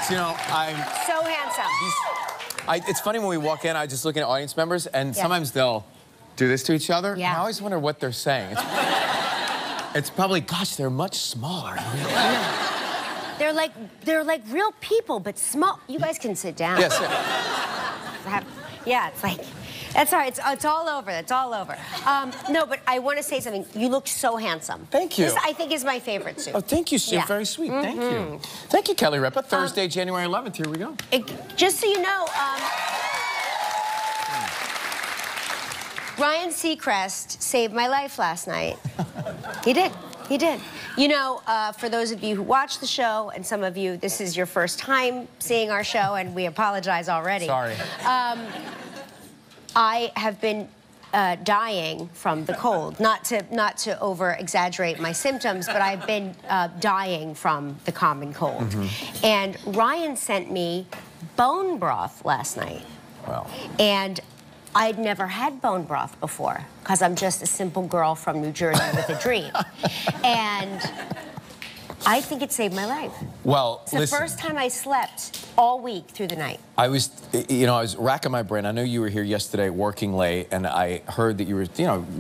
You know, I'm so handsome. It's funny when we walk in, I just look at audience members, and sometimes they'll do this to each other. Yeah. And I always wonder what they're saying. It's probably, gosh, they're much smaller. They're like real people, but small. You guys can sit down. Yes. Yeah, it's like, that's all right. It's all over. It's all over. No, but I want to say something. You look so handsome. Thank you. This, I think, is my favorite suit. Oh, thank you, Sue. Yeah. Very sweet. Thank you. Thank you, Kelly Ripa. Thursday, January 11th. Here we go. Just so you know, Ryan Seacrest saved my life last night. He did. He did. You know, for those of you who watch the show, and some of you, this is your first time seeing our show, and we apologize already. Sorry. I have been dying from the cold. Not to over-exaggerate my symptoms, but I've been dying from the common cold. And Ryan sent me bone broth last night. Well. And I'd never had bone broth before, because I'm just a simple girl from New Jersey with a dream. And I think it saved my life. Well, it's the first time I slept all week through the night. I was racking my brain. I know you were here yesterday working late, and I heard that you were,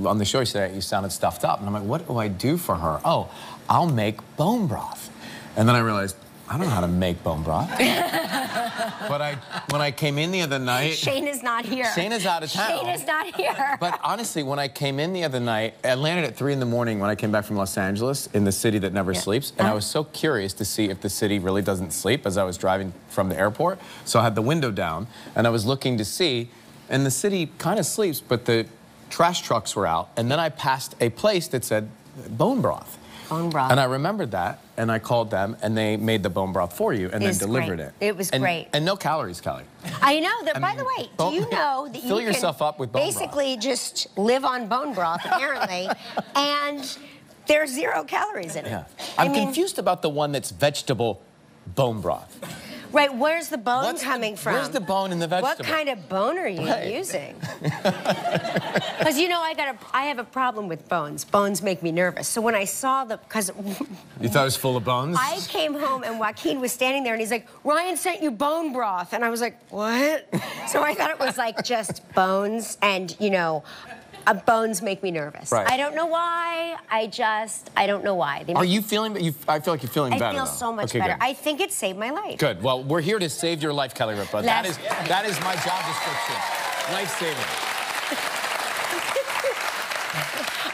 on the show yesterday, you sounded stuffed up. And I'm like, what do I do for her? Oh, I'll make bone broth. And then I realized, I don't know how to make bone broth. But when I came in the other night... Shane is not here. Shane is out of town. Shane is not here. But honestly, when I came in the other night, I landed at 3 in the morning when I came back from Los Angeles, in the city that never sleeps. And I was so curious to see if the city really doesn't sleep as I was driving from the airport. So I had the window down, and I was looking to see, and the city kind of sleeps, but the trash trucks were out. And then I passed a place that said bone broth. Bone broth. And I remembered that, and I called them, and they made the bone broth for you, and then delivered it. It was great. And no calories, Kelly. I know that. By the way, do you know that fill yourself up with bone broth. Basically just live on bone broth, apparently, and there's 0 calories in it. Yeah. I'm confused about the one that's vegetable bone broth. Right, where's the bone coming from? Where's the bone in the vegetable? What kind of bone are you using? Because I have a problem with bones. Bones make me nervous. So when I saw because you thought it was full of bones? I came home and Joaquin was standing there and he's like, Ryan sent you bone broth, and I was like, what? So I thought it was like just bones, and bones make me nervous. Right. I don't know why. I don't know why. Are you feeling? I feel like you're feeling better. I feel so much better. Good. I think it saved my life. Good. Well, we're here to save your life, Kelly Ripa. That is my job description. Life saving.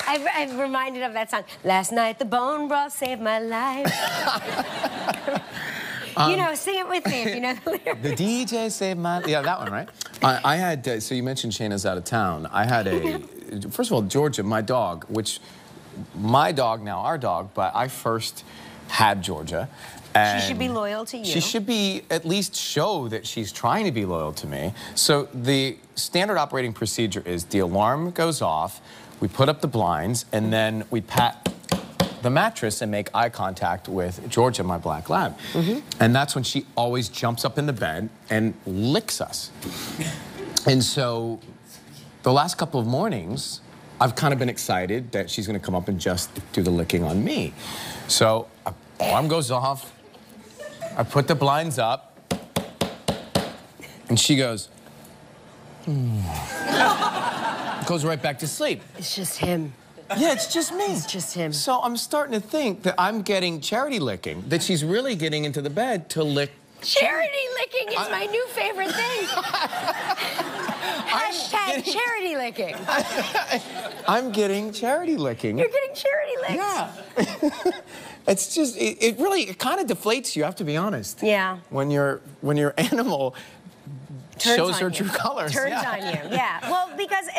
I'm reminded of that song. Last night the bone broth saved my life. Sing it with me if you know the lyrics. The DJ saved my life. Yeah, that one, right? I had, so you mentioned Shayna's out of town. I had first of all, Georgia, my dog, our dog, but I first had Georgia. And she should be loyal to you. She should be, at least show that she's trying to be loyal to me. So the standard operating procedure is the alarm goes off, we put up the blinds, and then we pat the mattress and make eye contact with Georgia, my black lab. And that's when she always jumps up in the bed and licks us. And so the last couple of mornings, I've kind of been excited that she's going to come up and just do the licking on me. So alarm goes off, I put the blinds up, and she goes, goes right back to sleep. It's just him. Yeah, it's just me. It's just him. So I'm starting to think that I'm getting charity licking, that she's really getting into the bed to lick. Charity licking is my new favorite thing. Hashtag charity licking. I'm getting charity licking. You're getting charity licks. Yeah. It's just, it kind of deflates you, I have to be honest. Yeah. When your animal shows her true colors. Turns on you, yeah. Well, because,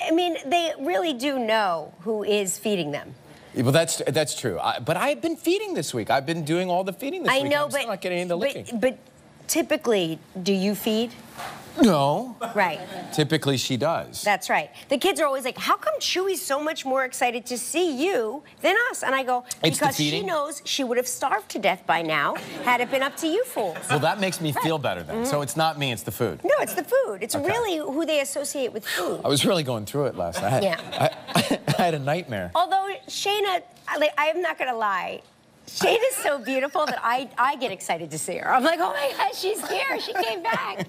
they really do know who is feeding them. Well, that's true. But I've been feeding this week. I've been doing all the feeding this week. I know, I'm still not getting into licking. But typically, do you feed? No. Right. Typically, she does. That's right. The kids are always like, how come Chewy's so much more excited to see you than us? And I go, because she knows she would have starved to death by now had it been up to you fools. Well, that makes me feel better then. So it's not me, it's the food. No, it's the food. It's really who they associate with food. I was really going through it last night. I had a nightmare. Although, Shayna, I'm not going to lie, Shane is so beautiful that I get excited to see her. I'm like, oh my God, she's here. She came back.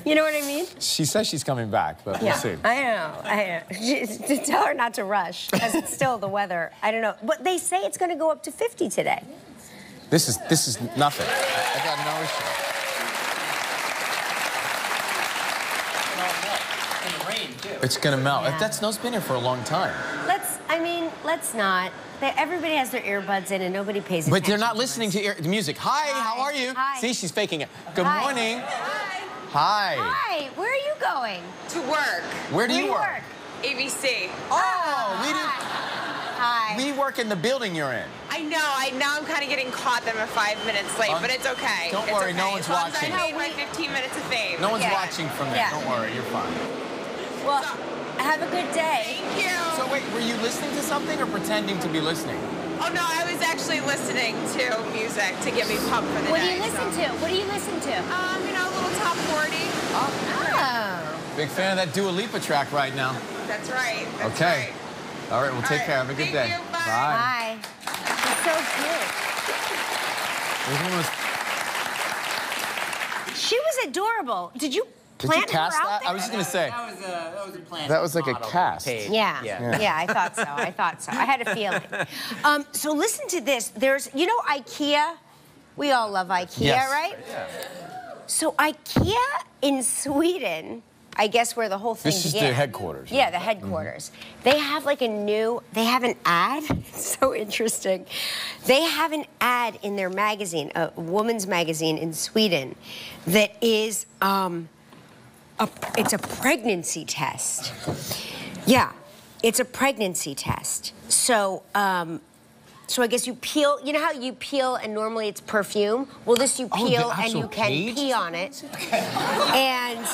You know what I mean? She says she's coming back, but we'll see. I know. To tell her not to rush, because it's still the weather. I don't know. But they say it's going to go up to 50 today. This is nothing. I got no issue. It's gonna melt. Yeah. That snow's been here for a long time. Let's not. Everybody has their earbuds in and nobody pays attention. But they're not listening to the music. Hi, how are you? Hi. See, she's faking it. Good Hi. morning. Hi. Hi. Hi. Where are you going? To work. Where do you work? ABC. Oh, we do. Hi. We work in the building you're in. I know. Now I'm kind of getting caught that I'm 5 minutes late, but it's okay. Don't It's worry, okay. no one's As long as watching. I made my 15 minutes of fame. No one's watching from there. Yeah. Don't worry, you're fine. Well, have a good day. Thank you. So wait, were you listening to something or pretending to be listening? Oh no, I was actually listening to music to get me pumped for the What do day. you listen to? What do you listen to? You know, a little top 40. Oh. Big fan of that Dua Lipa track right now. That's right. That's Okay. right. All right, well, take care. Have a good Thank day. you. Bye. Hi. It's so cute. She was adorable. Did you plant Did you cast her out that? there? I was just gonna say. That was a plan. That was like a model cast. page. Yeah, I thought so. I had a feeling. So listen to this. There's, you know, IKEA. We all love IKEA, Yes. right? Yeah. So IKEA in Sweden, I guess where the whole thing This is began. the headquarters. Yeah, the headquarters. They have like they have an ad. It's so interesting. They have an ad in their magazine, a woman's magazine in Sweden, that is, it's a pregnancy test. Yeah, it's a pregnancy test. So, so I guess you peel, you know how you peel and normally it's perfume? Well, this you peel and you can pee on it. And,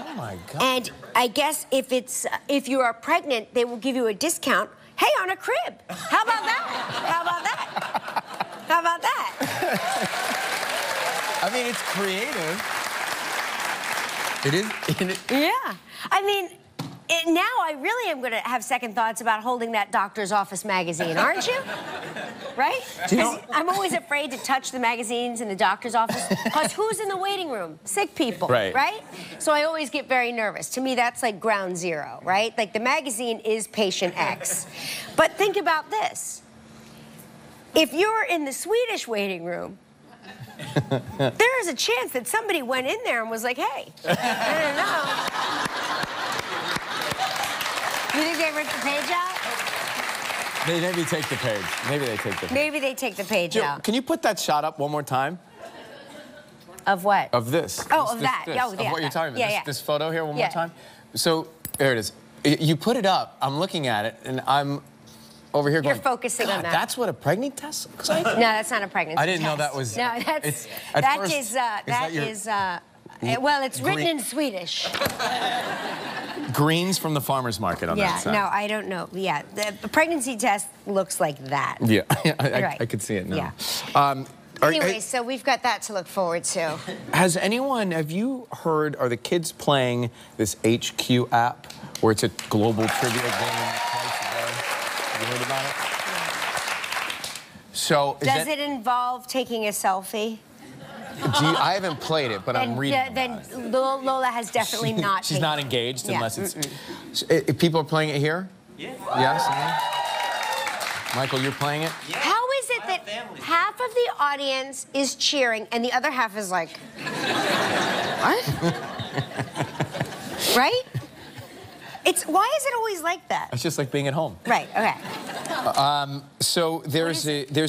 Oh my God. and I guess if you are pregnant, they will give you a discount. Hey, on a crib. How about that? How about that? How about that? I mean, it's creative. It is. Yeah. I mean, now I really am going to have second thoughts about holding that doctor's office magazine, aren't you? Right? 'Cause I'm always afraid to touch the magazines in the doctor's office because who's in the waiting room? Sick people, Right. So I always get very nervous. To me, that's like ground zero, right? Like the magazine is patient X. But think about this. If you're in the Swedish waiting room, there is a chance that somebody went in there and was like, hey, I don't know. You think they ripped the page out? They maybe take the page. Maybe they take the page. Maybe they take the page Jill, out. can you put that shot up one more time? Of what? Of this. Oh, of that. This, Oh, of yeah, what you're that. talking about. Yeah, This photo here one Yeah. more time. So, there it is. You put it up. I'm looking at it, and I'm over here You're going, focusing on God, that. That's what a pregnant test looks like? No, that's not a pregnancy I didn't know test. that was... No, that's, it's- at that first, is, that your well, it's written green- in Swedish. Greens from the farmer's market on Yeah, that side. no, I don't know. Yeah, the pregnancy test looks like that. Yeah, Right. I could see it now. Yeah. Anyway, so we've got that to look forward to. Have you heard, are the kids playing this HQ app where it's a global trivia game twice a day? Have you heard about it? So, Does it involve taking a selfie? I haven't played it, but I'm reading Then about it. Lola has definitely not She's taken not it. engaged Yeah. unless it's... If people are playing it here? Yeah. Yes? Michael, you're playing it? Yeah. How is it that half of the audience is cheering and the other half is like, what? Right? Why is it always like that? It's just like being at home. Right, okay. So there's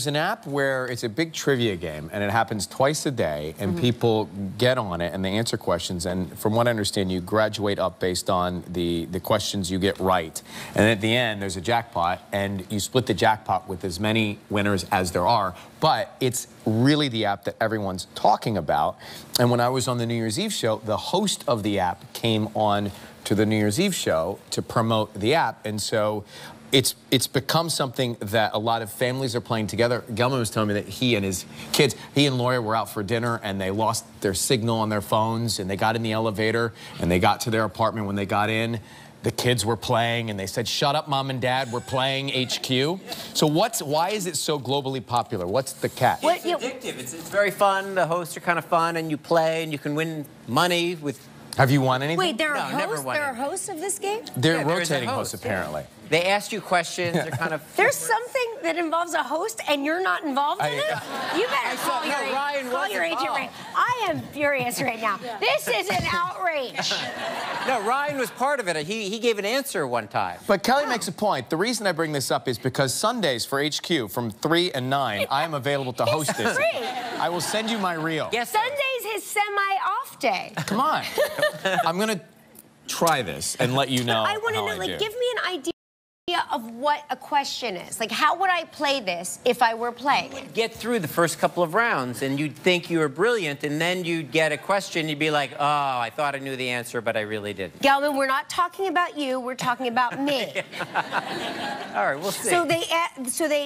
an app where it's a big trivia game, and it happens twice a day, and people get on it, and they answer questions, and from what I understand, you graduate up based on the questions you get right. And at the end, there's a jackpot, and you split the jackpot with as many winners as there are, but it's really the app that everyone's talking about. And when I was on the New Year's Eve show, the host of the app came on to the New Year's Eve show to promote the app, and so it's become something that a lot of families are playing together. Gelman was telling me that he and his kids, he and Laura were out for dinner, and they lost their signal on their phones, and they got in the elevator, and they got to their apartment. When they got in, the kids were playing, and they said, "Shut up, Mom and Dad, we're playing HQ." So why is it so globally popular? What's the catch? It's addictive. It's very fun. The hosts are kind of fun, and you play, and you can win money with... Have you won anything? Wait, there are never hosts? won There are anything. hosts of this game? They're Yeah, there is a rotating host, hosts, apparently. They ask you questions. They're kind of... There's something that involves a host and you're not involved in it? You better call your agent right. I am furious right now. This is an outrage. No, Ryan was part of it. He gave an answer one time. But Kelly makes a point. The reason I bring this up is because Sundays for HQ from 3 and 9, I am available to host this. Free. I will send you my reel. Yes. Sunday's his semi-off day. Come on. I'm going to try this and let you know. I want to how know, I like, do. give me an idea of what a question is. Like, how would I play this if I were playing it? Get through the first couple of rounds, and you'd think you were brilliant, and then you'd get a question, you'd be like, oh, I thought I knew the answer, but I really didn't. Gelman, we're not talking about you, we're talking about me. All right, we'll see. So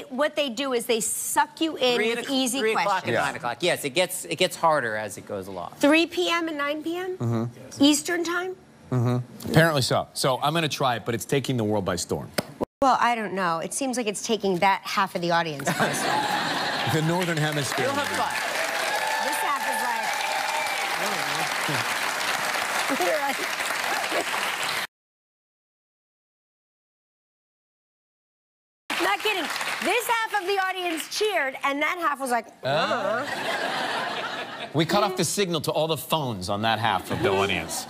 what they do is they suck you in with easy 3 o'clock questions. and 9 o'clock. Yes, it gets harder as it goes along. 3 p.m. and 9 p.m.? Eastern time? Apparently so. So I'm going to try it, but it's taking the world by storm. Well, I don't know. It seems like it's taking that half of the audience by storm. The Northern Hemisphere. You'll have fun. This half is like... Literally. Not kidding. This half of the audience cheered, and that half was like... We cut off the signal to all the phones on that half of the audience.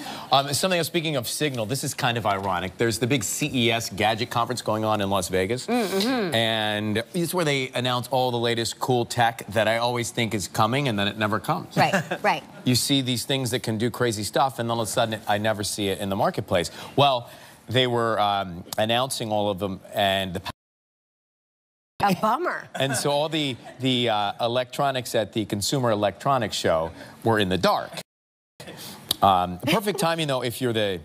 Something else, speaking of signal, this is kind of ironic. There's the big CES gadget conference going on in Las Vegas. And it's where they announce all the latest cool tech that I always think is coming, and then it never comes. Right, right. You see these things that can do crazy stuff, and then all of a sudden, I never see it in the marketplace. Well, they were announcing all of them, and the A bummer. and so all the electronics at the Consumer Electronics Show were in the dark. Perfect timing, though, if you're the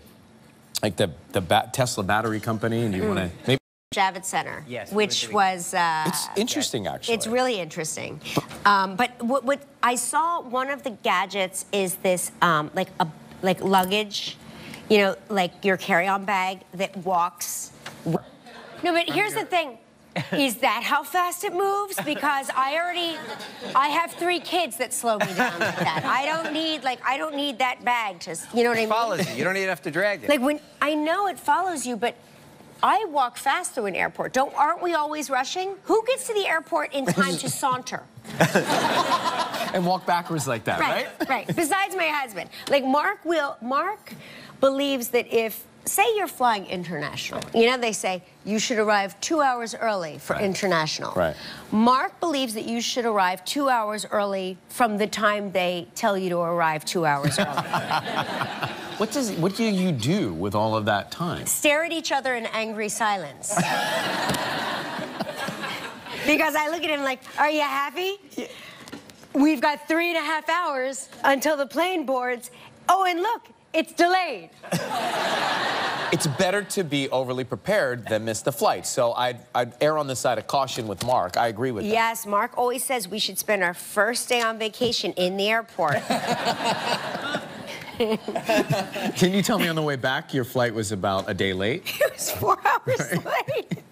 Tesla battery company and you want to maybe. Javits Center, Yes, which was... It's interesting, actually. It's really interesting. But what I saw, one of the gadgets is this, like luggage, you know, like your carry-on bag that walks. No, but here's the thing. Is that how fast it moves? Because I have 3 kids that slow me down like that. I don't need that bag to, you know what I mean? It follows you. You don't even have to drag it. Like I know it follows you, but I walk fast through an airport. Aren't we always rushing? Who gets to the airport in time to saunter? And walk backwards like that, right? Right. Besides my husband. Like Mark believes that if, say you're flying international, you know, they say you should arrive 2 hours early for international. Right. Mark believes that you should arrive 2 hours early from the time they tell you to arrive 2 hours early. What do you do with all of that time? Stare at each other in angry silence. Because I look at him like, are you happy? Yeah. We've got 3.5 hours until the plane boards. Oh, and look, it's delayed. It's better to be overly prepared than miss the flight. So I'd err on the side of caution with Mark. I agree with that. Yes, Mark always says we should spend our first day on vacation in the airport. Can you tell me on the way back your flight was about a day late? It was 4 hours late.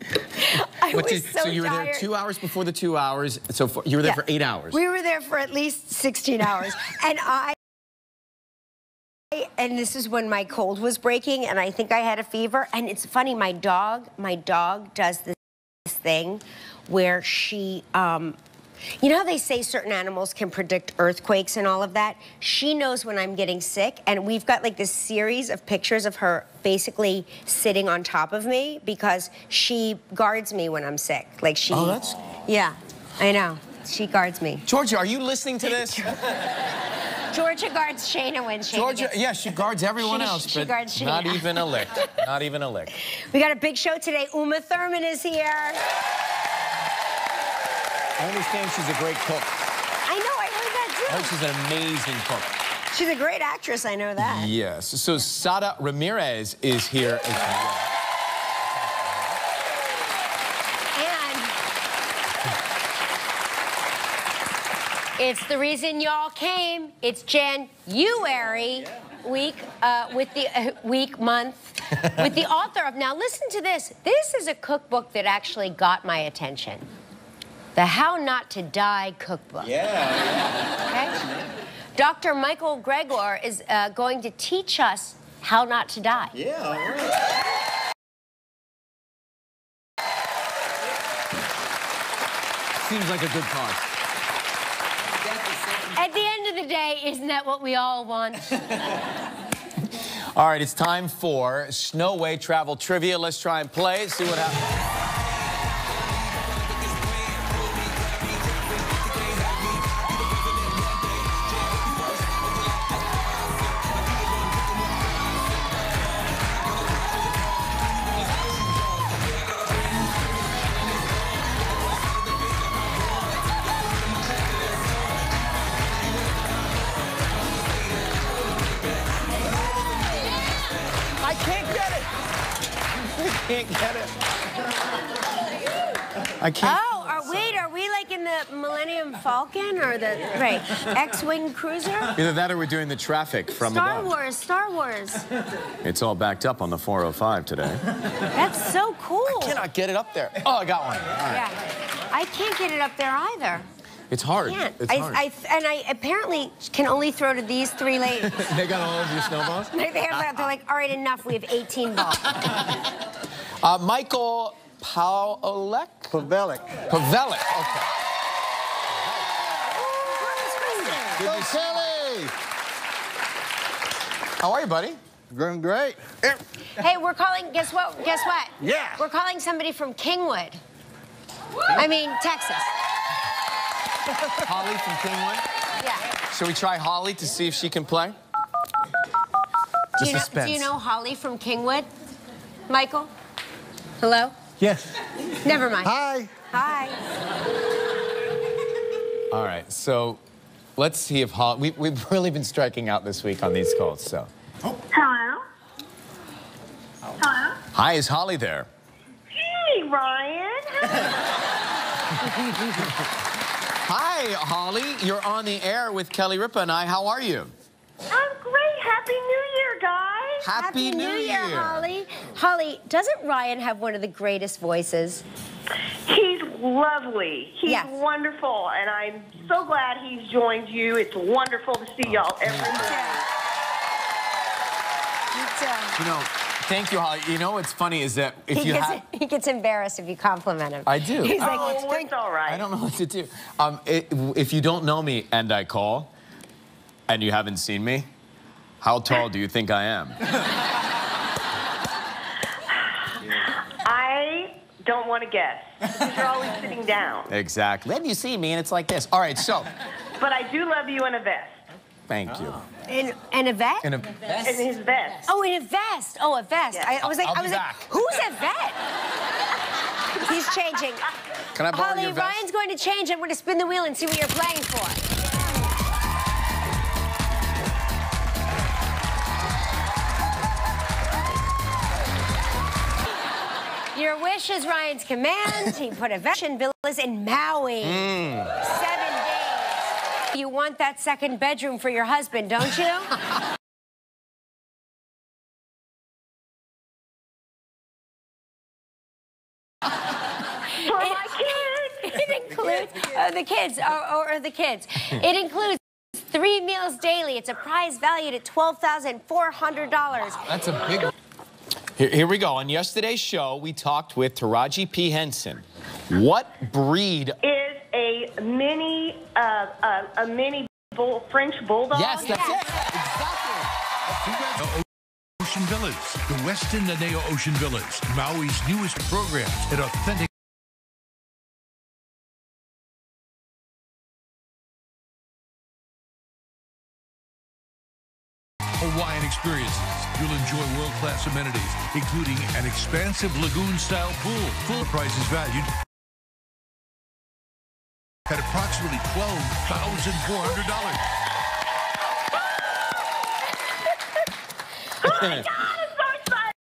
I was so you were tired. there 2 hours before the 2 hours. So you were there for 8 hours. We were there for at least 16 hours. And this is when my cold was breaking, and I think I had a fever. And it's funny, my dog does this thing where she, you know how they say certain animals can predict earthquakes and all of that? She knows when I'm getting sick, and we've got like this series of pictures of her basically sitting on top of me because she guards me when I'm sick. Like she... Oh, that's... Yeah, I know. She guards me. Georgia, are you listening to this? Georgia guards Shayna when Shayna Georgia, yeah, she guards everyone else, she but guards Shayna. not even a lick. Not even a lick. We got a big show today. Thurman is here. I understand she's a great cook. I know, I heard that too. I heard she's an amazing cook. She's a great actress, I know that. Yes. So Sara Ramirez is here as well. And it's the reason y'all came. It's January. month with the author of, now listen to this. This is a cookbook that actually got my attention. The How Not to Die cookbook. Yeah. Okay? Dr. Michael Gregor is going to teach us how not to die. Yeah, all right. Seems like a good cause. At the end of the day, isn't that what we all want? All right, it's time for Snow Way Travel Trivia. Let's try and play, see what happens. I can't get it. I can't get it. I can't. Oh, are we like in the Millennium Falcon or the X-Wing cruiser? Either that or we're doing the traffic from Star above. Star Wars. It's all backed up on the 405 today. That's so cool. I cannot get it up there. Oh, I got one. All right. Yeah. I can't get it up there either. It's hard. I can't. It's hard. I apparently can only throw to these 3 ladies. They got all of your snowballs? They're like, all right, enough. We have 18 balls. Michael Pawelek? Pavelic. Pavelic. Okay. Go, Kelly! How are you, buddy? Doing great. Hey, we're calling, guess what? Guess what? Yeah. We're calling somebody from Kingwood. I mean, Texas. Holly from Kingwood. Yeah. Shall we try Holly to see if she can play? Do you know Holly from Kingwood? Michael? Hello? Yes. Never mind. Hi. Hi. All right, so let's see if Holly... We've really been striking out this week on these calls, so... Hello? Hello? Hi, is Holly there? Hey, Ryan. Hi, Holly. You're on the air with Kelly Ripa and I. How are you? I'm great. Happy New Year, guys. Happy New Year, Holly. Holly, doesn't Ryan have one of the greatest voices? He's lovely. He's Yes. wonderful, and I'm so glad he's joined you. It's wonderful to see y'all every day. You know, thank you, Holly. You know what's funny is that if you have... He gets embarrassed if you compliment him. I do. He's like, Oh, it's all right. I don't know what to do. If you don't know me and I call and you haven't seen me, how tall do you think I am? I don't want to guess, because you're always sitting down. Exactly. Then you see me and it's like this. All right, so... But I do love you in a vest. Thank you. In a vest? In a... In his vest. Oh, in a vest. Oh, a vest. Yeah. I was like, I'll be back. who's a vet? He's changing. Can I borrow Holly, your vest? Ryan's going to change. I'm going to spin the wheel and see what you're playing for. Your wish is Ryan's command. He put a vest in villas in Maui. 7 days. You want that second bedroom for your husband, don't you? For my kids. It includes the kids. It includes 3 meals daily. It's a prize valued at $12,400. That's a big one. Here we go. On yesterday's show, we talked with Taraji P. Henson. What breed... Is a mini French bulldog. Yes, that's it. Exactly. Ocean Villas, the Westin Naneo Ocean Villas, Maui's newest programs and authentic Hawaiian experiences. You'll enjoy world-class amenities, including an expansive lagoon-style pool. Full price is valued at approximately $12,400. Oh my God, I'm so excited.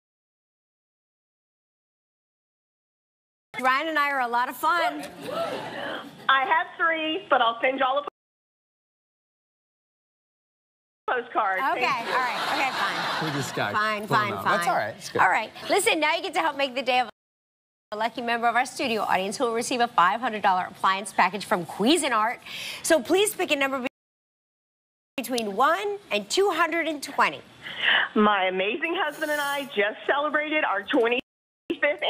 Ryan and I are a lot of fun. I have 3, but I'll send y'all a postcard. Okay, Thank you. all right. Okay, fine. Look at this guy. Fine, pulling fine, out. fine. That's all right. It's good. All right. Listen, now you get to help make the day of a lucky member of our studio audience who will receive a $500 appliance package from Cuisinart. So please pick a number between 1 and 220. My amazing husband and I just celebrated our 25th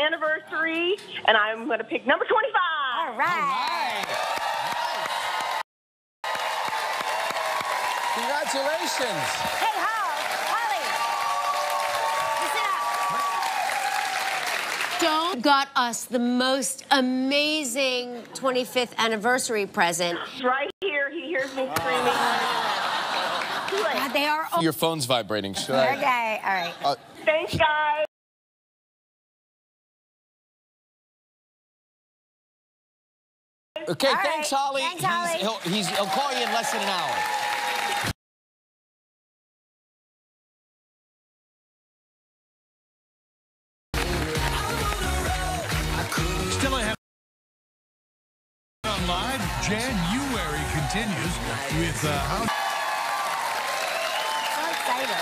anniversary, and I'm going to pick number 25. All right. Congratulations. Hey, Holly. Listen up. Don't got us the most amazing 25th anniversary present. Right here, he hears me screaming. God, they are all... Your phone's vibrating. Should I? Okay, all right. Thanks, guys. Okay, All thanks, right. Holly. Thanks, Holly. He'll call you in less than an hour. Still ahead on live, January continues with how. So excited.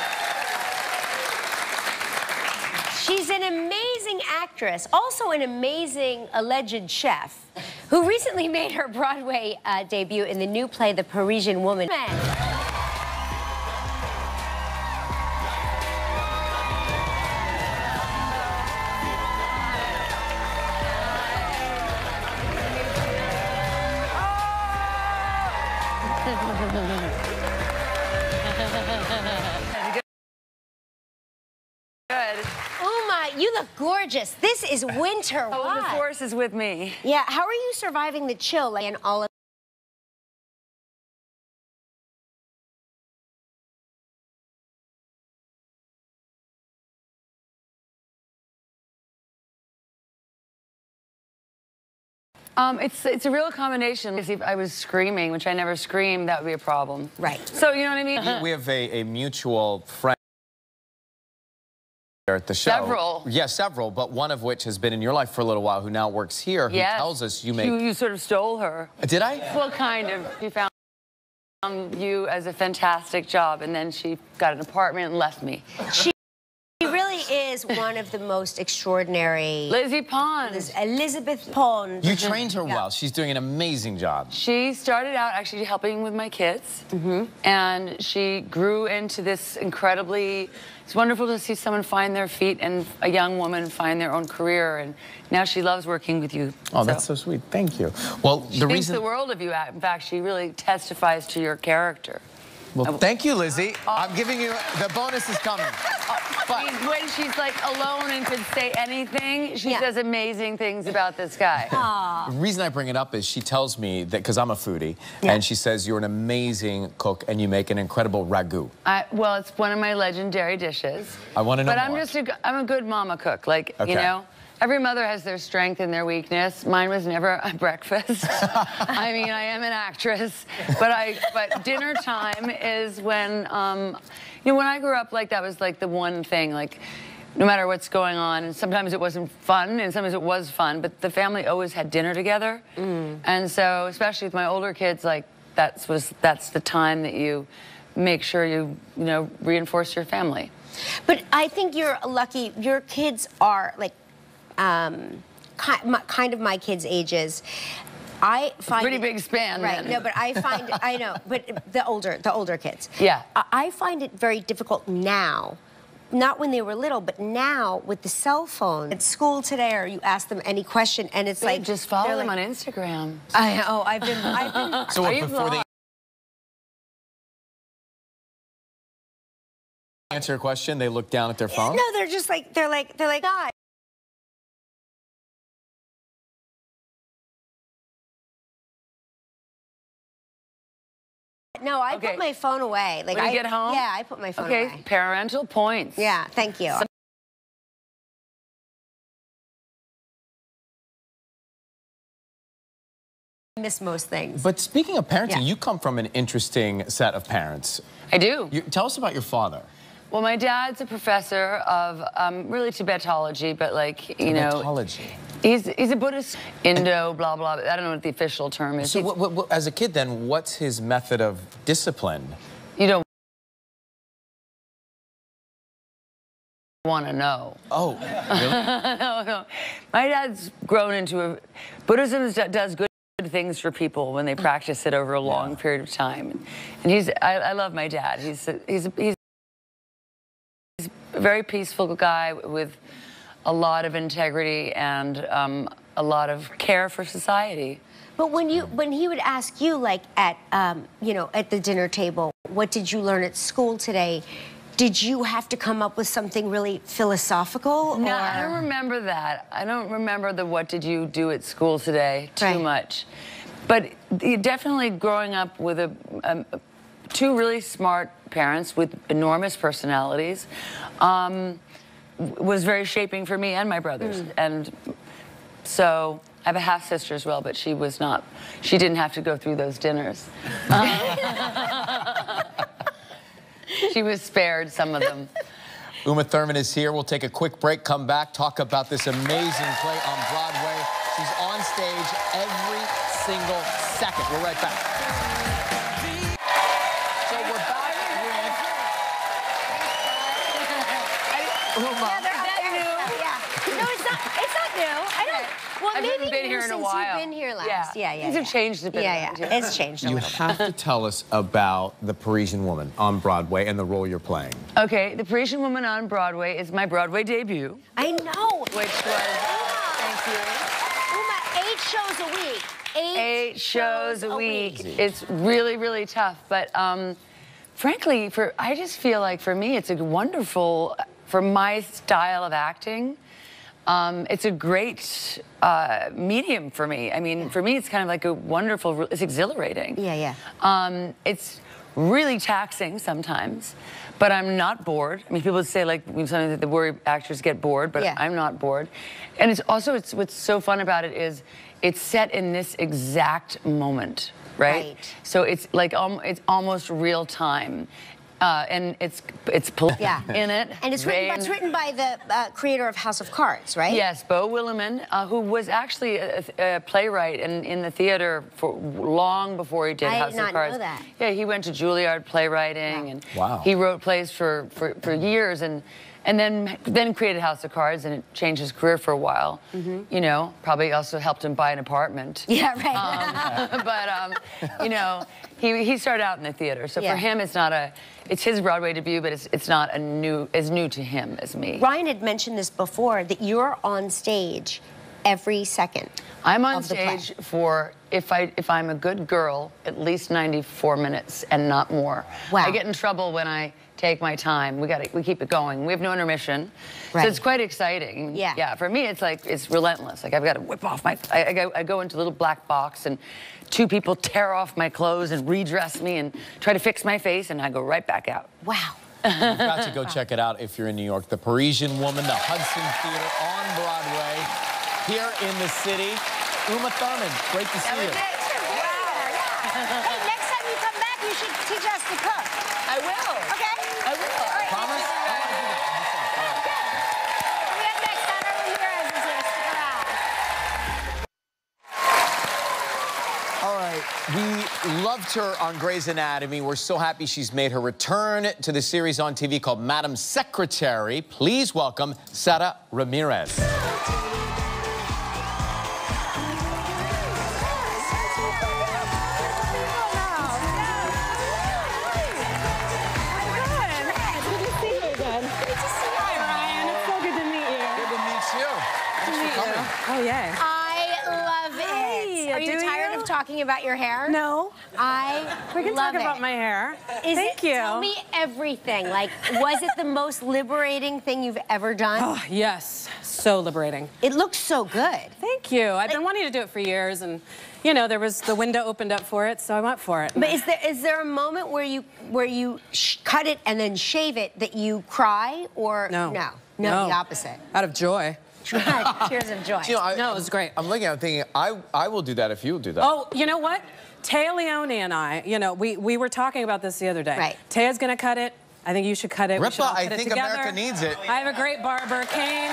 She's an amazing actress, also an amazing alleged chef, who recently made her Broadway debut in the new play, The Parisian Woman. Good. Oh my, you look gorgeous. This is winter. Oh, Why? the force is with me. Yeah, how are you surviving the chill and all of... It's a real combination. If I was screaming, which I never scream, that would be a problem. Right. So, you know what I mean? We have a mutual friend here at the show. Several. Yeah, several, but one of which has been in your life for a little while, who now works here, who Yes. tells us you make... You sort of stole her. Did I? Well, kind of. She found you as a fantastic job, and then she got an apartment and left me. She really is one of the most extraordinary... Lizzie Pond. Elizabeth Pond. You trained her well. She's doing an amazing job. She started out actually helping with my kids, and she grew into this incredibly... It's wonderful to see someone find their feet and a young woman find their own career, and now she loves working with you. Oh, that's so sweet. Thank you. Well, She thinks the world of you. In fact, she really testifies to your character. Well, thank you, Lizzie. I'm giving you... The bonus is coming. I mean, when she's like alone and could say anything, she says amazing things about this guy. The reason I bring it up is she tells me that, because I'm a foodie, and she says you're an amazing cook and you make an incredible ragu. Well, it's one of my legendary dishes. I want to know more. more. I'm a good mama cook. Like, you know, every mother has their strength and their weakness. Mine was never a breakfast. I mean, I am an actress, but dinner time is when, you know, when I grew up, like, that was like the one thing, like, no matter what's going on, and sometimes it wasn't fun, and sometimes it was fun, but the family always had dinner together. And so, especially with my older kids, like, that's the time that you make sure you know, reinforce your family. But I think you're lucky. Your kids are, like, kind of my kids' ages. I find pretty big span, right? then. No, but I find I know, but the older kids. Yeah. I find it very difficult now. Not when they were little, but now with the cell phone. At school today, or you ask them any question, and it's like just follow them on Instagram. I know. I've been. So what, before they answer a question, they look down at their phone? No, they're just like they're like God. No, I put my phone away. Like when you get home? Yeah, I put my phone away. Okay, parental points. Yeah, thank you. I miss most things. But speaking of parenting, you come from an interesting set of parents. I do. Tell us about your father. Well, my dad's a professor of really Tibetology, but like, you know. Tibetology. He's a Buddhist, Indo, blah, blah. I don't know what the official term is. So as a kid then, what's his method of discipline? You don't want to know. Oh, really? No. My dad's grown into Buddhism does good things for people when they practice it over a long period of time. And I love my dad. He's a very peaceful guy with a lot of integrity and a lot of care for society. But when he would ask you, like at at the dinner table, what did you learn at school today? Did you have to come up with something really philosophical? No, or? I don't remember that. I don't remember the what did you do at school today too much. But definitely growing up with two really smart parents with enormous personalities was very shaping for me and my brothers. And so I have a half-sister as well, but she didn't have to go through those dinners. She was spared some of them. Uma Thurman is here. We'll take a quick break, come back, talk about this amazing play on Broadway. She's on stage every single second. We're right back. So we're back with Uma. No, it's not new. I don't. Well, I haven't been here in a while. You've been here last. Yeah. Things have changed a bit. It's changed a You little. have to tell us about The Parisian Woman on Broadway and the role you're playing. Okay, The Parisian Woman on Broadway is my Broadway debut. I know. Which was, thank you. Uma, 8 shows a week. 8 shows a week. It's really, really tough. But frankly, I just feel like for me, it's a wonderful, for my style of acting, it's a great medium for me. I mean, for me, it's kind of like a wonderful, it's exhilarating. It's really taxing sometimes, but I'm not bored. I mean, people say like sometimes the worry actors get bored, but I'm not bored. And it's also, what's so fun about it is it's set in this exact moment, right? So it's like, it's almost real time. And it's in it. And it's written by the creator of House of Cards, right? Yes, Beau Willimon, who was actually a playwright in the theater for long before he did House of Cards. I did not know that. Yeah, he went to Juilliard playwriting, and he wrote plays for years, and then created House of Cards, and it changed his career for a while. You know, probably also helped him buy an apartment. Yeah, right. But you know, he started out in the theater, so for him, it's his Broadway debut, but it's not as new to him as me. Ryan had mentioned this before, that you're on stage every second. I'm on stage for, if I'm a good girl, at least 94 minutes and not more. Wow. I get in trouble when I take my time. We keep it going. We have no intermission. So it's quite exciting. Yeah, for me, it's relentless. Like, I've got to whip off I go into a little black box, and 2 people tear off my clothes and redress me and try to fix my face, and I go right back out. Wow. You've got to go check it out if you're in New York. The Parisian Woman, the Hudson Theater on Broadway, here in the city. Uma Thurman, great to see you. Hey, next time you come back, you should teach us to cook. I will. Okay? I will. All right. Promise? We have next on Ramirez is here. Stick around. All right, we loved her on Grey's Anatomy. We're so happy she's made her return to the series on TV called Madam Secretary. Please welcome Sara Ramirez. Oh, yeah. I love it. Are you tired of talking about your hair? No. We can talk about my hair. Thank you. Tell me everything. Like, was it the most liberating thing you've ever done? Oh, yes. So liberating. It looks so good. Thank you. I've been wanting to do it for years, and you know, the window opened up for it, so I went for it. But is there a moment where you cut it and then shave it that you cry, or no, the opposite? Out of joy. Tears of joy. You know, No, it was great. I'm looking at it thinking, I will do that if you'll do that. Oh, you know what? Taya Leone and I, you know, we were talking about this the other day. Right. Taya's gonna cut it. I think you should cut it. We should all I cut it think together. America needs it. I have a great barber, Kane.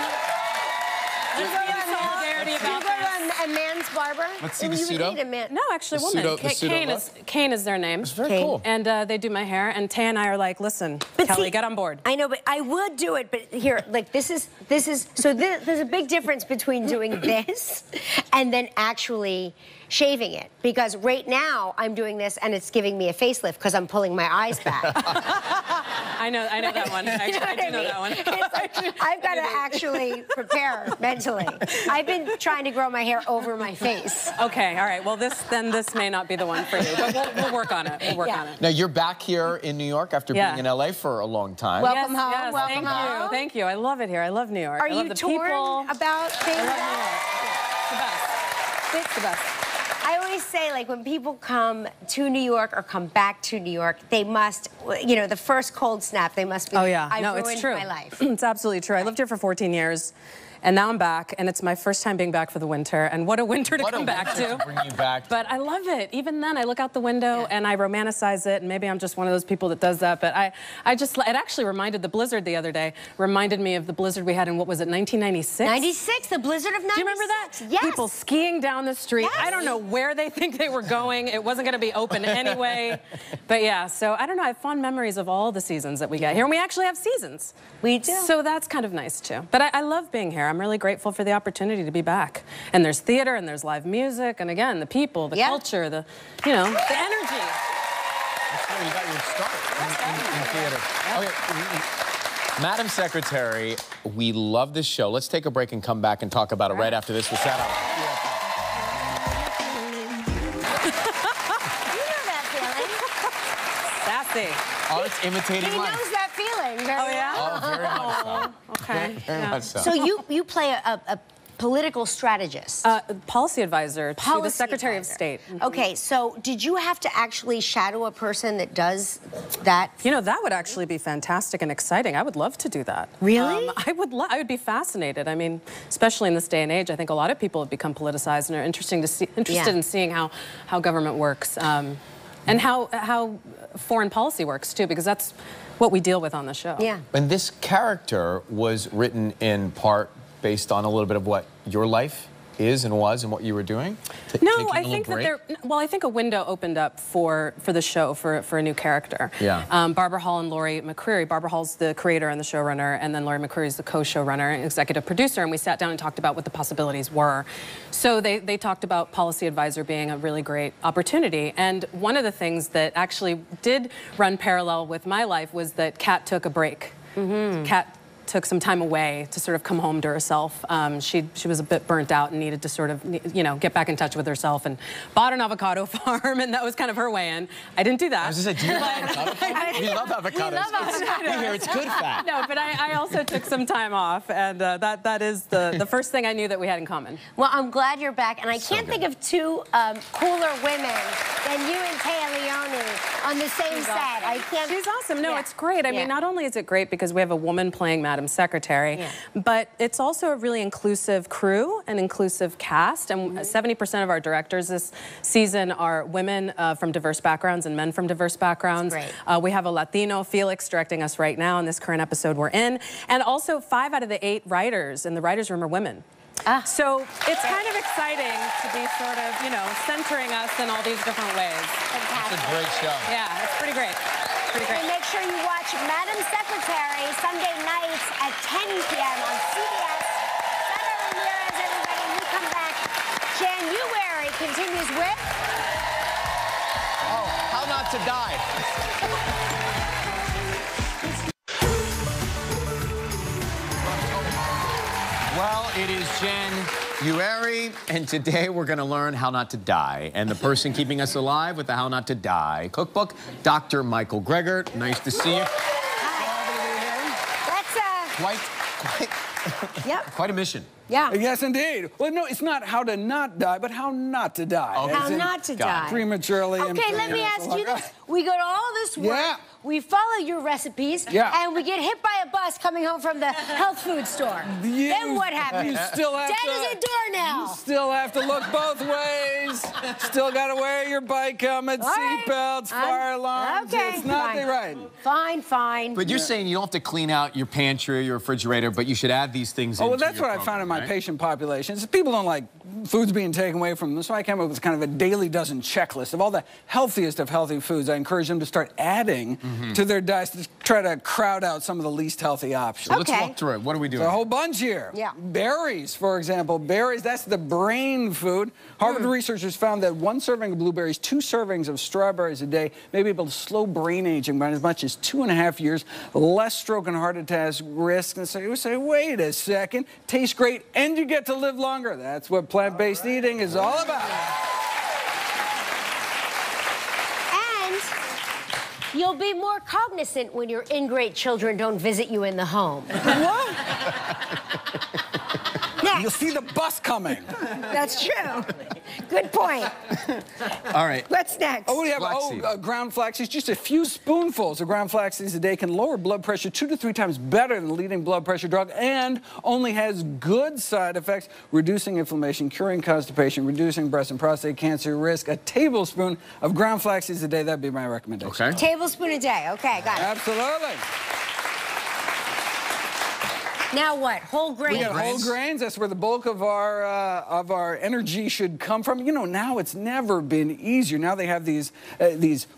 Let's be in solidarity about this. a man's barber? Let's see the You would pseudo. need a man. No, actually, The woman. pseudo- the pseudo Kane is their name. It's very cool. And they do my hair, and Tay and I are like, listen, But Kelly, see, get on board. I know, but I would do it. But here, like there's a big difference between doing this and then actually shaving it. Because right now I'm doing this and it's giving me a facelift because I'm pulling my eyes back. I know that one. I do know that one. I've got to actually prepare mentally. I've been trying to grow my hair over my face. Okay, all right. Well, this may not be the one for you, but we'll work on it. We'll work on it. Now, you're back here in New York after being in L.A. for a long time. Welcome home. Yes, Welcome thank home. you. Thank you. I love it here. I love New York. Are I love you the torn people. about being I love back? New York. It's the best. I always say, like, when people come to New York or come back to New York, they must, you know, the first cold snap, they must be, Oh, yeah. I No, ruined it's true. my life. It's absolutely true. I lived here for 14 years, and now I'm back, and it's my first time being back for the winter, and what a winter to come back to. Bring you back. But I love it. Even then, I look out the window and I romanticize it, and maybe I'm just one of those people that does that, but it actually reminded, the blizzard the other day, reminded me of the blizzard we had in, what was it, 1996? 96, the blizzard of 96. Do you remember that? Yes. People skiing down the street. Yes. I don't know where they think they were going. It wasn't going to be open anyway. But yeah, so I don't know. I have fond memories of all the seasons that we get here, and we actually have seasons. We do. So that's kind of nice too. But I love being here. I'm really grateful for the opportunity to be back. And there's theater, and there's live music, and again, the people, the culture, the energy. That's where you got your start in theater. Okay, Madam Secretary, we love this show. Let's take a break and come back and talk about it right after this with Sara. Sassy. Oh, it's imitating He life. knows that feeling very well. yeah? Oh, very much so. Okay. Very much so. So you play a political strategist. Policy advisor to the Policy Secretary advisor. of State. Okay, so did you have to actually shadow a person that does that? You know, that would actually be fantastic and exciting. I would love to do that. Really? I would be fascinated. I mean, especially in this day and age, I think a lot of people have become politicized and are interested in seeing how government works and how foreign policy works too, because that's what we deal with on the show. Yeah. And this character was written in part based on a little bit of what your life is and was and what you were doing? No, I think that I think a window opened up for the show for a new character. Yeah. Barbara Hall and Laurie McCreary. Barbara Hall's the creator and the showrunner, and then Laurie McCreary's the co-showrunner and executive producer, and we sat down and talked about what the possibilities were. So they talked about policy advisor being a really great opportunity, and one of the things that actually did run parallel with my life was that Kat took a break. Kat took some time away to sort of come home to herself. She was a bit burnt out and needed to sort of, you know, get back in touch with herself, and bought an avocado farm, and that was kind of her way in. I didn't do that. I was just saying, do you love avocado farm? We love avocados. We love avocados. We hear it's good fat. No, but I also took some time off, and that is the first thing I knew that we had in common. Well, I'm glad you're back, and I can't think of two cooler women than you and Taya Leone on the same set. Awesome. I can't. She's awesome. No, it's great. I mean, Yeah. not only is it great because we have a woman playing Madam Secretary, but it's also a really inclusive crew and inclusive cast. And 70% of our directors this season are women from diverse backgrounds and men from diverse backgrounds. We have a Latino, Felix, directing us right now in this current episode we're in. And also 5 out of the 8 writers in the writers' room are women. So it's kind of exciting to be sort of, you know, centering us in all these different ways. Fantastic. It's a great show. Yeah, it's pretty great. Pretty great. And make sure you watch Madam Secretary Sunday nights at 10 p.m. on CBS. Sara Ramirez, everybody, you come back. January continues with... Oh, How Not to Die. Well, it is January, and today we're going to learn how not to die. And the person keeping us alive with the How Not to Die cookbook, Dr. Michael Greger. Nice to see you. Yep. Quite a mission. Yeah. Yes, indeed. Well, no, it's not how to not die, but how not to die. Okay. How not to die. Prematurely. Okay, let me ask you this. We got all this work. Yeah. we follow your recipes, and we get hit by a bus coming home from the health food store. Then what happens? You still have Dad is at door now. You still have to look both ways. Still got to wear your bike helmet, seatbelts, fire alarms. Okay, It's not right. Fine. But you're saying you don't have to clean out your pantry or your refrigerator, but you should add these things well, into that's your what I program, found in my right? patient population. Is people don't like foods being taken away from them. So I came up with kind of a daily dozen checklist of all the healthiest of healthy foods. I encourage them to start adding to their diets to try to crowd out some of the least healthy options. So let's walk through it. What are we doing? A whole bunch here. Yeah. Berries, for example. Berries, that's the brain food. Harvard researchers found that 1 serving of blueberries, 2 servings of strawberries a day may be able to slow brain aging by as much as 2.5 years, less stroke and heart attack risk. And so you say, wait a second, tastes great, and you get to live longer. That's what plant-based eating is all about. And you'll be more cognizant when your ingrate children don't visit you in the home. What? You'll see the bus coming. That's true. Good point. All right. What's next? Oh, we have ground flaxseeds. Just a few spoonfuls of ground flaxseeds a day can lower blood pressure 2 to 3 times better than the leading blood pressure drug, and only has good side effects, reducing inflammation, curing constipation, reducing breast and prostate cancer risk. A tablespoon of ground flaxseeds a day, that'd be my recommendation. Okay. Tablespoon a day. Okay, got it. Absolutely. Now what? Whole grains? We got whole grains. That's where the bulk of our energy should come from. You know, now it's never been easier. Now they have these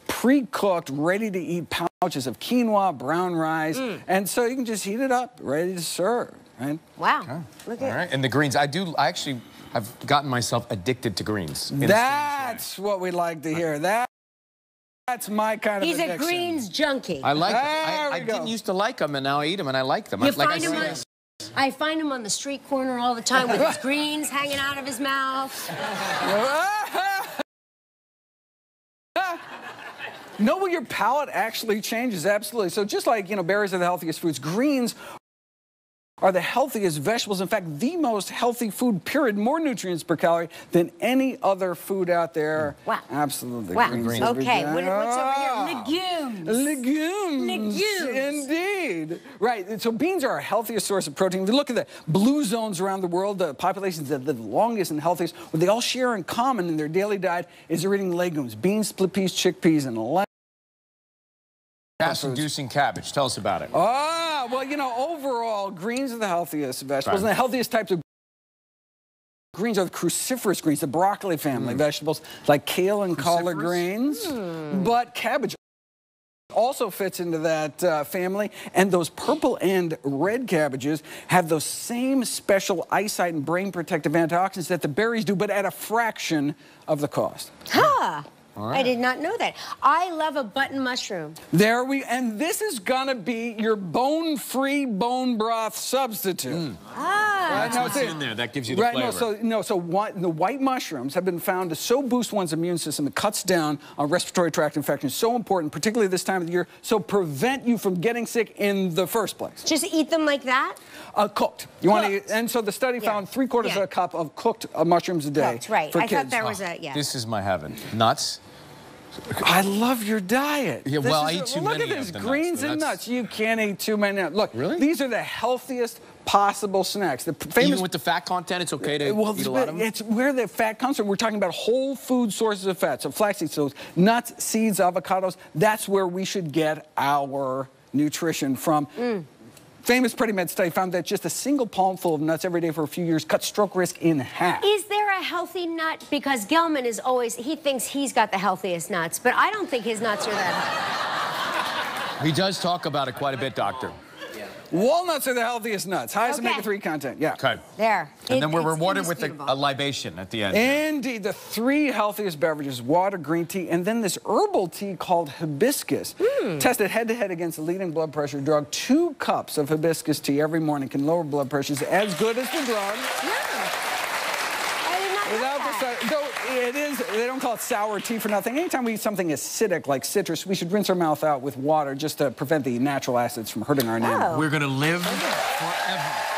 pre-cooked, ready-to-eat pouches of quinoa, brown rice, and so you can just heat it up, ready to serve. Right? Wow. Okay. Look All at right. And the greens, I actually have gotten myself addicted to greens. That's what we like to hear. That's my kind of He's addiction. a greens junkie. I like them. I didn't used to like them, and now I eat them, and I like them. I find him on the street corner all the time with his greens hanging out of his mouth. Know what your palate actually changes, absolutely. So just like, you know, berries are the healthiest foods, greens are the healthiest vegetables. In fact, the most healthy food, period. More nutrients per calorie than any other food out there. Wow. Absolutely. Wow. Greens Okay, what's over here? Legumes. Legumes. Indeed. Right. So beans are our healthiest source of protein. We look at the blue zones around the world, the populations that live the longest and healthiest. What they all share in common in their daily diet is they're eating legumes, beans, split peas, chickpeas, and gas-inducing cabbage. Tell us about it. Ah, well, you know, overall, greens are the healthiest vegetables, and the healthiest types of greens are the cruciferous greens, the broccoli family vegetables, like kale and collard greens. But cabbage also fits into that family, and those purple and red cabbages have those same special eyesight and brain protective antioxidants that the berries do, but at a fraction of the cost. Huh. Right. I did not know that. I love a button mushroom. And this is gonna be your bone-free bone broth substitute. That's what's in there. That gives you the flavor. The white mushrooms have been found to so boost one's immune system. It cuts down on respiratory tract infections. So important, particularly this time of the year, so prevent you from getting sick in the first place. Just eat them like that? Cooked. You want to eat, and so the study found 3/4 of a cup of cooked mushrooms a day. Cooked, right. For I kids. thought there was a, This is my heaven. Nuts. I love your diet. Yeah, well, I eat too many Look at this, of the greens nuts, and nuts. You can't eat too many nuts. Look, really? These are the healthiest possible snacks. The famous, even with the fat content, it's okay to eat a lot of them? It's where the fat comes from. We're talking about whole food sources of fat. So flaxseed, so nuts, seeds, avocados, that's where we should get our nutrition from. Famous PrettyMed study found that just a single palmful of nuts every day for a few years cut stroke risk in half. Is there a healthy nut? Because Gelman is always, he thinks he's got the healthiest nuts, but I don't think his nuts are that. He does talk about it quite a bit, Doctor. Walnuts are the healthiest nuts. Highest omega-3 content, yeah. Okay. There. And then we're rewarded with a libation at the end. Indeed, the 3 healthiest beverages, water, green tea, and then this herbal tea called hibiscus. Tested head-to-head against the leading blood pressure drug. 2 cups of hibiscus tea every morning can lower blood pressure as good as the drug. Though it is, they don't call it sour tea for nothing. Anytime we eat something acidic like citrus, we should rinse our mouth out with water just to prevent the natural acids from hurting our enamel. We're going to live forever.